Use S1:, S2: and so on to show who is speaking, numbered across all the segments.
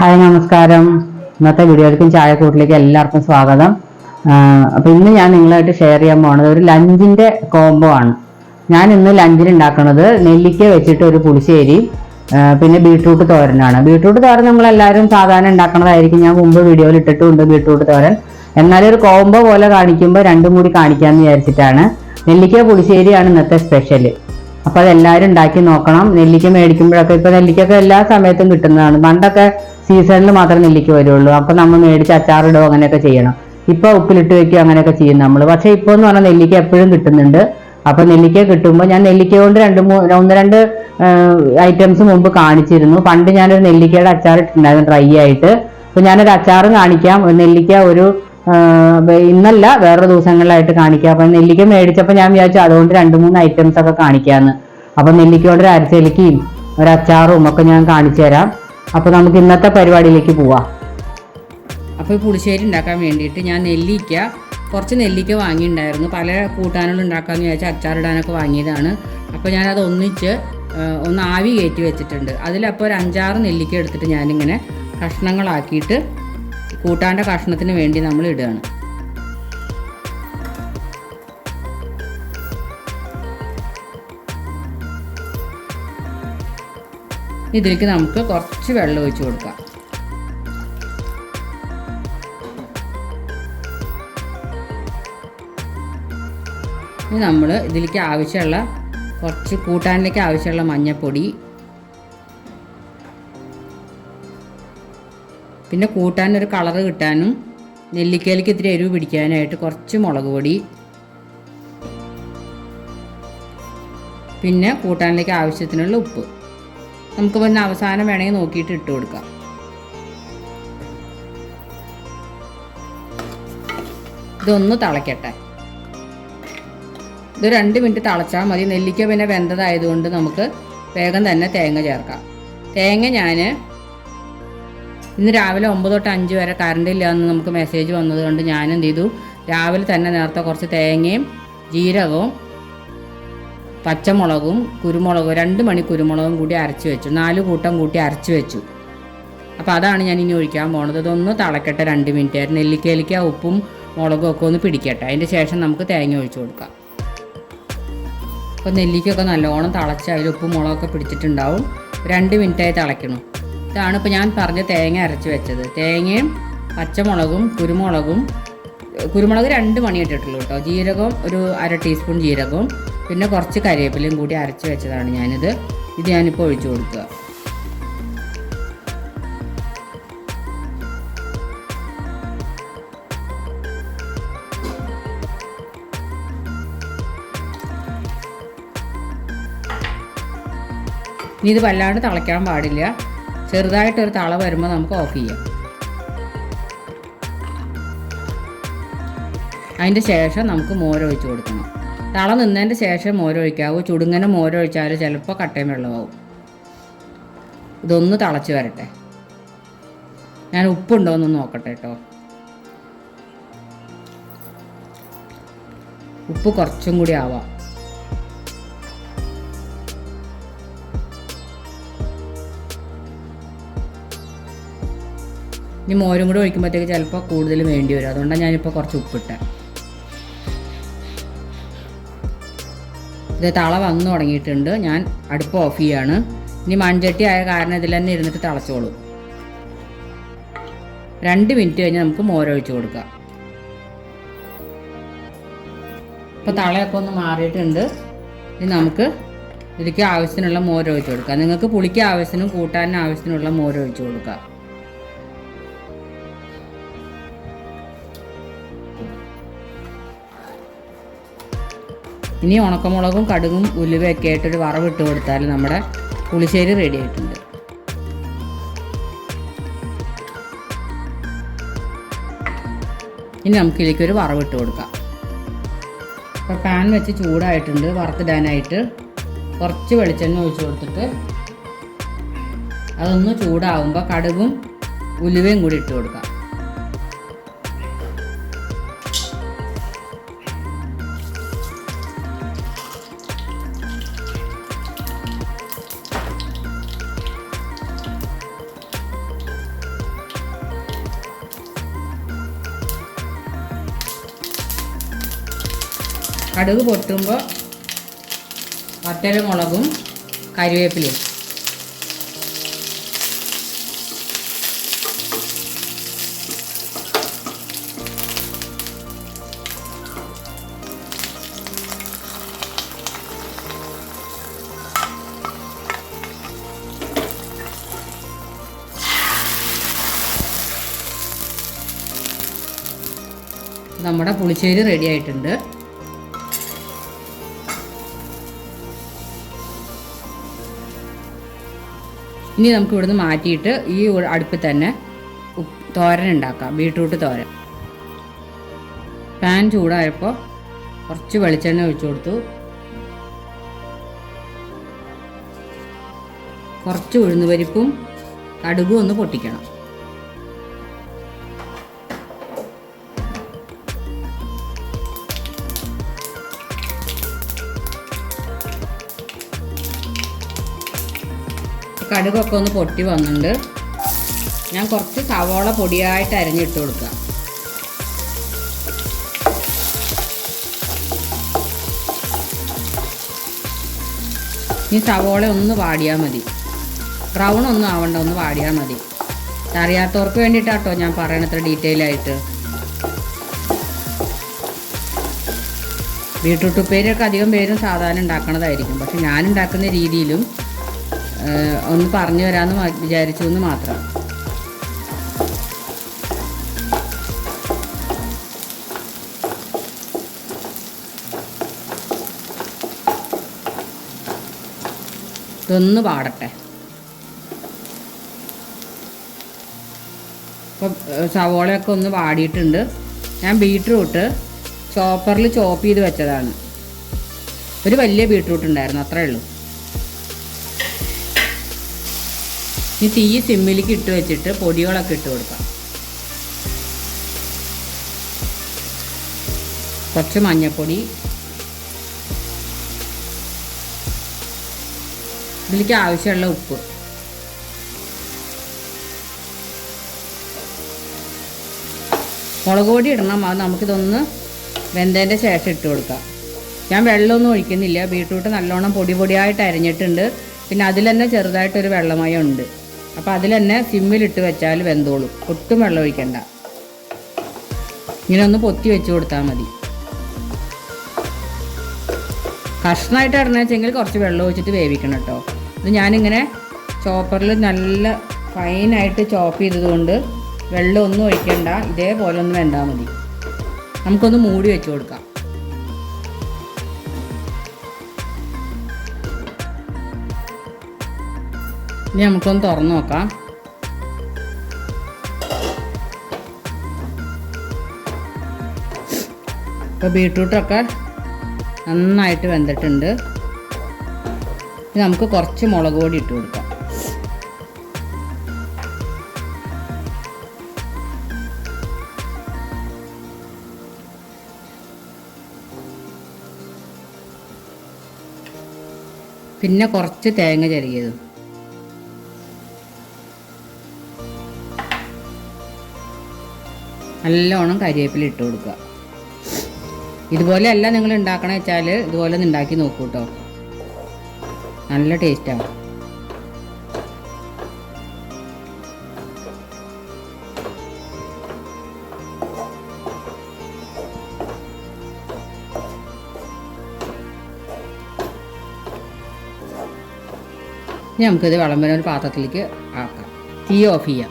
S1: Hi നമസ്കാരം. ഇന്നത്തെ വീഡിയോയിലേക്കും ചായക്കൂട്ടിലേക്ക് എല്ലാവർക്കും സ്വാഗതം. അപ്പോൾ ഇന്ന് ഞാൻ നിങ്ങളായിട്ട് ഷെയർ ചെയ്യാൻ പോകുന്നത് ഒരു ലഞ്ചിന്റെ കോംബോ ആണ്. ഞാൻ ഇന്ന് ലഞ്ചിന് ഉണ്ടാക്കുന്നത് നെല്ലിക്ക വെച്ചിട്ട് ഒരു പുളിശ്ശേരി, പിന്നെ ബീട്രൂട്ട് തോരനാണ്. ബീട്രൂട്ട് തോരൻ നമ്മളെല്ലാവരും സാധാരണ ഉണ്ടാക്കുന്നതായിരിക്കും. ഞാൻ മുമ്പ് വീഡിയോയിൽ ഇട്ടിട്ടുണ്ട് ബീട്രൂട്ട് തോരൻ. എന്നാലും ഒരു കോംബോ പോലെ കാണിക്കുമ്പോൾ രണ്ടും കൂടി കാണിക്കാമെന്ന് വിചാരിച്ചിട്ടാണ്. നെല്ലിക്ക പുളിശ്ശേരിയാണ് ഇന്നത്തെ സ്പെഷ്യൽ. അപ്പോൾ അതെല്ലാവരും ഉണ്ടാക്കി നോക്കണം. നെല്ലിക്ക മേടിക്കുമ്പോഴൊക്കെ, ഇപ്പോൾ നെല്ലിക്കൊക്കെ എല്ലാ സമയത്തും കിട്ടുന്നതാണ്. പണ്ടൊക്കെ സീസണിൽ മാത്രമേ നെല്ലിക്ക വരുള്ളൂ. അപ്പോൾ നമ്മൾ മേടിച്ച് അച്ചാറിടുകയോ അങ്ങനെയൊക്കെ ചെയ്യണം. ഇപ്പോൾ ഉപ്പിലിട്ട് വെക്കുകയോ അങ്ങനെയൊക്കെ ചെയ്യും നമ്മൾ. പക്ഷേ ഇപ്പോൾ എന്ന് പറഞ്ഞാൽ നെല്ലിക്ക എപ്പോഴും കിട്ടുന്നുണ്ട്. അപ്പോൾ നെല്ലിക്ക കിട്ടുമ്പോൾ ഞാൻ നെല്ലിക്ക കൊണ്ട് ഒന്ന് രണ്ട് ഐറ്റംസ് മുമ്പ് കാണിച്ചിരുന്നു. പണ്ട് ഞാനൊരു നെല്ലിക്കയുടെ അച്ചാർ ഇട്ടിട്ടുണ്ടായിരുന്നു ഡ്രൈ ആയിട്ട്. അപ്പോൾ ഞാനൊരു അച്ചാർ കാണിക്കാം. നെല്ലിക്ക ഒരു ഇന്നല്ല വേറൊരു ദിവസങ്ങളിലായിട്ട് കാണിക്കാം. അപ്പം നെല്ലിക്ക മേടിച്ചപ്പോൾ ഞാൻ വിചാരിച്ചു അതുകൊണ്ട് 2-3 ഐറ്റംസ് ഒക്കെ കാണിക്കാമെന്ന്. അപ്പം നെല്ലിക്ക കൊണ്ട് ഒരു അരച്ചെലിക്കയും ഒരു അച്ചാറും ഒക്കെ ഞാൻ കാണിച്ചു തരാം. അപ്പോൾ നമുക്ക് ഇന്നത്തെ പരിപാടിയിലേക്ക് പോവാം. അപ്പോൾ ഈ പുളിശ്ശേരി ഉണ്ടാക്കാൻ വേണ്ടിയിട്ട് ഞാൻ കുറച്ച് നെല്ലിക്ക വാങ്ങിയിട്ടുണ്ടായിരുന്നു. പല കൂട്ടാനുകൾ ഉണ്ടാക്കാമെന്ന് വിചാരിച്ചാൽ അച്ചാറിടാനൊക്കെ വാങ്ങിയതാണ്. അപ്പോൾ ഞാനത് ഒന്ന് ആവി കയറ്റി വെച്ചിട്ടുണ്ട്. അതിലപ്പോൾ ഒരു 5-6 നെല്ലിക്ക എടുത്തിട്ട് ഞാനിങ്ങനെ കഷ്ണങ്ങളാക്കിയിട്ട് കൂട്ടാൻ്റെ കഷ്ണത്തിന് വേണ്ടി നമ്മൾ ഇടുകയാണ്. ഇതിലേക്ക് നമുക്ക് കുറച്ച് വെള്ളം ഒഴിച്ച് കൊടുക്കാം. ഇനി നമ്മൾ ഇതിലേക്ക് ആവശ്യമുള്ള കുറച്ച് കൂട്ടാനിലേക്ക് ആവശ്യമുള്ള മഞ്ഞൾപ്പൊടി, പിന്നെ കൂട്ടാനൊരു കളറ് കിട്ടാനും നെല്ലിക്കയിലേക്ക് ഇത്തിരി എരിവ് പിടിക്കാനായിട്ട് കുറച്ച് മുളക് പൊടി, പിന്നെ കൂട്ടാനിലേക്ക് ആവശ്യത്തിനുള്ള ഉപ്പ്. നമുക്ക് പിന്നെ അവസാനം വേണമെങ്കിൽ നോക്കിയിട്ട് ഇട്ട് കൊടുക്കാം. ഇതൊന്ന് തിളയ്ക്കട്ടെ. ഇത് 2 മിനിറ്റ് തിളച്ചാൽ മതി. നെല്ലിക്ക പിന്നെ വെന്തതായതുകൊണ്ട് നമുക്ക് വേഗം തന്നെ തേങ്ങ ചേർക്കാം. തേങ്ങ ഞാൻ ഇന്ന് രാവിലെ 9 തൊട്ട് 5 വരെ കറണ്ട് ഇല്ല എന്ന് നമുക്ക് മെസ്സേജ് വന്നത് കൊണ്ട് ഞാൻ എന്ത് ചെയ്തു, രാവിലെ തന്നെ നേരത്തെ കുറച്ച് തേങ്ങയും ജീരകവും പച്ചമുളകും കുരുമുളകും 2 മണി കുരുമുളകും കൂടി അരച്ച് വെച്ചു. 4 കൂട്ടം കൂട്ടി അരച്ച് വെച്ചു. അപ്പോൾ അതാണ് ഞാൻ ഇനി ഒഴിക്കാൻ പോണത്. ഇതൊന്ന് തിളക്കട്ടെ 2 മിനിറ്റ്. നെല്ലിക്കയിലേക്ക് ആ ഉപ്പും മുളകും ഒക്കെ ഒന്ന് പിടിക്കട്ടെ. അതിൻ്റെ ശേഷം നമുക്ക് തേങ്ങ ഒഴിച്ചു കൊടുക്കാം. അപ്പോൾ നെല്ലിക്കൊക്കെ നല്ലോണം തിളച്ച് അതിൽ ഉപ്പും മുളകൊക്കെ പിടിച്ചിട്ടുണ്ടാവും. 2 മിനിറ്റായി തിളയ്ക്കണം. ഇതാണ് ഇപ്പോൾ ഞാൻ പറഞ്ഞ തേങ്ങ അരച്ച് വെച്ചത്. തേങ്ങയും പച്ചമുളകും കുരുമുളക് 2 മണി ഇട്ടിട്ടുള്ളൂ കേട്ടോ. ജീരകം ഒരു 1/2 ടീസ്പൂൺ ജീരകവും പിന്നെ കുറച്ച് കരിവേപ്പിലയും കൂടി അരച്ച് വെച്ചതാണ് ഞാനിത്. ഇത് ഞാനിപ്പോൾ ഒഴിച്ചു കൊടുക്കുക. ഇനി ഇത് വല്ലാണ്ട് തിളയ്ക്കാൻ പാടില്ല. ചെറുതായിട്ടൊരു തള വരുമ്പോൾ നമുക്ക് ഓഫ് ചെയ്യാം. അതിൻ്റെ ശേഷം നമുക്ക് മോരൊഴിച്ച് കൊടുക്കണം. തള നിന്നതിൻ്റെ ശേഷം മോരൊഴിക്കാവൂ. ചുടുങ്ങനെ മോരൊഴിച്ചാൽ ചിലപ്പോൾ കട്ടയും വെള്ളമാവും. ഇതൊന്ന് തിളച്ച് വരട്ടെ. ഞാൻ ഉപ്പുണ്ടോ എന്ന് നോക്കട്ടെ കേട്ടോ. ഉപ്പ് കുറച്ചും കൂടി ആവാം. ഇനി മോരും കൂടി ഒഴിക്കുമ്പോഴത്തേക്ക് ചിലപ്പോൾ കൂടുതൽ വേണ്ടി വരും. അതുകൊണ്ടാണ് ഞാനിപ്പോൾ കുറച്ച് ഉപ്പിട്ടെ. ഇത് തള വന്നു തുടങ്ങിയിട്ടുണ്ട്. ഞാൻ അടുപ്പ് ഓഫ് ചെയ്യാണ്. ഇനി മൺചട്ടി ആയ കാരണം ഇതിൽ തന്നെ ഇരുന്നിട്ട് തിളച്ചോളൂ. 2 മിനിറ്റ് കഴിഞ്ഞ് നമുക്ക് മോരൊഴിച്ച് കൊടുക്കാം. ഇപ്പോൾ തളയൊക്കെ ഒന്ന് മാറിയിട്ടുണ്ട്. ഇനി നമുക്ക് ഇതിലേക്ക് ആവശ്യത്തിനുള്ള മോരൊഴിച്ച് കൊടുക്കാം. നിങ്ങൾക്ക് പുളിക്ക് ആവശ്യത്തിനും കൂട്ടാനും ആവശ്യത്തിനുള്ള മോരൊഴിച്ച് കൊടുക്കാം. ഇനി ഉണക്കമുളകും കടുകും ഉലുവയൊക്കെ ആയിട്ടൊരു വറവിട്ട് കൊടുത്താൽ നമ്മുടെ പുളിശ്ശേരി റെഡി ആയിട്ടുണ്ട്. ഇനി നമുക്കിതിലേക്കൊരു വറവിട്ട് കൊടുക്കാം. ഇപ്പോൾ പാൻ വെച്ച് ചൂടായിട്ടുണ്ട്. വറുത്തിടാനായിട്ട് കുറച്ച് വെളിച്ചെണ്ണ ഒഴിച്ച് കൊടുത്തിട്ട് അതൊന്ന് ചൂടാവുമ്പോൾ കടുകും ഉലുവയും കൂടി ഇട്ട് കൊടുക്കാം. കടുക് പൊട്ടുമ്പോൾ വറ്റൽമുളകും കറിവേപ്പിലയും. നമ്മുടെ പുളിശ്ശേരി റെഡി ആയിട്ടുണ്ട്. ഇനി നമുക്ക് ഇവിടുന്ന് മാറ്റിയിട്ട് ഈ അടുപ്പിൽ തന്നെ തോരൻ ഉണ്ടാക്കാം, ബീട്രൂട്ട് തോരൻ. പാൻ ചൂടായപ്പോൾ കുറച്ച് വെളിച്ചെണ്ണ ഒഴിച്ചു കൊടുത്തു. കുറച്ച് ഉഴുന്നുപരിപ്പും കടുകും ഒന്ന് പൊട്ടിക്കണം. കടുകൊക്കെ ഒന്ന് പൊട്ടി വന്നിട്ടുണ്ട്. ഞാൻ കുറച്ച് സവോള പൊടിയായിട്ട് അരിഞ്ഞിട്ട് കൊടുക്കാം. ഈ സവോള ഒന്ന് വാടിയാൽ മതി, ബ്രൗൺ ഒന്നും ആവണ്ട, ഒന്ന് വാടിയാൽ മതി. അറിയാത്തവർക്ക് വേണ്ടിയിട്ടാട്ടോ ഞാൻ പറയണത്ര ഡീറ്റെയിൽ ആയിട്ട്. ബീട്രൂട്ട് ഉപ്പേരിയൊക്കെ അധികം പേരും സാധാരണ ഉണ്ടാക്കണതായിരിക്കും, പക്ഷെ ഞാൻ ഉണ്ടാക്കുന്ന രീതിയിലും ഒന്ന് പറഞ്ഞു തരാമെന്ന് വിചാരിച്ചു എന്ന് മാത്രം. ഇതൊന്ന് പാടട്ടെ. ഇപ്പോൾ സവോളയൊക്കെ ഒന്ന് വാടിയിട്ടുണ്ട്. ഞാൻ ബീട്രൂട്ട് ചോപ്പറിൽ ചോപ്പ് ചെയ്ത് വെച്ചതാണ്. ഒരു വലിയ ബീട്രൂട്ട് ഉണ്ടായിരുന്നു, അത്രേ ഉള്ളൂ. ഈ തീ സിമ്മിലേക്ക് ഇട്ട് വെച്ചിട്ട് പൊടികളൊക്കെ ഇട്ട് കൊടുക്കാം. കുറച്ച് മഞ്ഞൾപ്പൊടി, ഇതിലേക്ക് ആവശ്യമുള്ള ഉപ്പ്, മുളക് പൊടി ഇടണം. അത് നമുക്കിതൊന്ന് വെന്തതിൻ്റെ ശേഷം ഇട്ട് കൊടുക്കാം. ഞാൻ വെള്ളമൊന്നും ഒഴിക്കുന്നില്ല. ബീട്രൂട്ട് നല്ലോണം പൊടി പൊടിയായിട്ട് അരിഞ്ഞിട്ടുണ്ട്. പിന്നെ അതിൽ തന്നെ ചെറുതായിട്ടൊരു വെള്ളമയം ഉണ്ട്. അപ്പോൾ അതിൽ തന്നെ സിമ്മിലിട്ട് വെച്ചാൽ വെന്തോളും. ഒട്ടും വെള്ളം ഒഴിക്കണ്ട. ഇങ്ങനെ ഒന്ന് പൊത്തി വെച്ച് കൊടുത്താൽ മതി. കഷ്ണമായിട്ട് ഇടണമെങ്കിൽ കുറച്ച് വെള്ളം ഒഴിച്ചിട്ട് വേവിക്കണം കേട്ടോ. ഇത് ഞാനിങ്ങനെ ചോപ്പറിൽ നല്ല ഫൈനായിട്ട് ചോപ്പ് ചെയ്തതുകൊണ്ട് വെള്ളം ഒന്നും ഒഴിക്കണ്ട. ഇതേപോലെ ഒന്ന് വെന്താൽ മതി. നമുക്കൊന്ന് മൂടി വെച്ച് കൊടുക്കാം. ഇനി നമുക്കൊന്ന് തുറന്ന് നോക്കാം. ഇപ്പോൾ ബീട്രൂട്ടൊക്കെ നന്നായിട്ട് വെന്തിട്ടുണ്ട്. ഇനി നമുക്ക് കുറച്ച് മുളക് പൊടി ഇട്ട് കൊടുക്കാം. പിന്നെ കുറച്ച് തേങ്ങ ചിരകിയത്. നല്ലോണം കരിവേപ്പില ഇട്ട് കൊടുക്കുക. ഇതുപോലെയല്ല നിങ്ങൾ ഉണ്ടാക്കണമെന്ന് വെച്ചാൽ ഇതുപോലെ ഒന്ന് ഉണ്ടാക്കി നോക്കൂ കേട്ടോ, നല്ല ടേസ്റ്റാണ്. ഇനി നമുക്കിത് വിളമ്പുന്ന ഒരു പാത്രത്തിലേക്ക് ആക്കാം. തീ ഓഫ് ചെയ്യാം.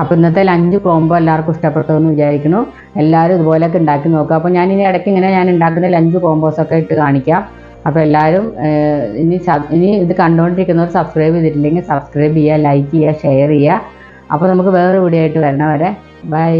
S1: അപ്പോൾ ഇന്നത്തെ ലഞ്ച് കോംബോ എല്ലാവർക്കും ഇഷ്ടപ്പെട്ടു എന്ന് വിചാരിക്കുന്നു. എല്ലാവരും ഇതുപോലെയൊക്കെ ഉണ്ടാക്കി നോക്കുക. അപ്പോൾ ഞാൻ ഇനി ഇടയ്ക്ക് ഇങ്ങനെ ഞാൻ ഉണ്ടാക്കുന്ന ലഞ്ച് കോംബോസൊക്കെ ഇട്ട് കാണിക്കാം. അപ്പോൾ എല്ലാവരും ഇനി ഇത് കണ്ടുകൊണ്ടിരിക്കുന്നവർ സബ്സ്ക്രൈബ് ചെയ്തിട്ടില്ലെങ്കിൽ സബ്സ്ക്രൈബ് ചെയ്യുക, ലൈക്ക് ചെയ്യുക, ഷെയർ ചെയ്യുക. അപ്പോൾ നമുക്ക് വേറെ വീഡിയോ ആയിട്ട് വരണ വരെ ബൈ.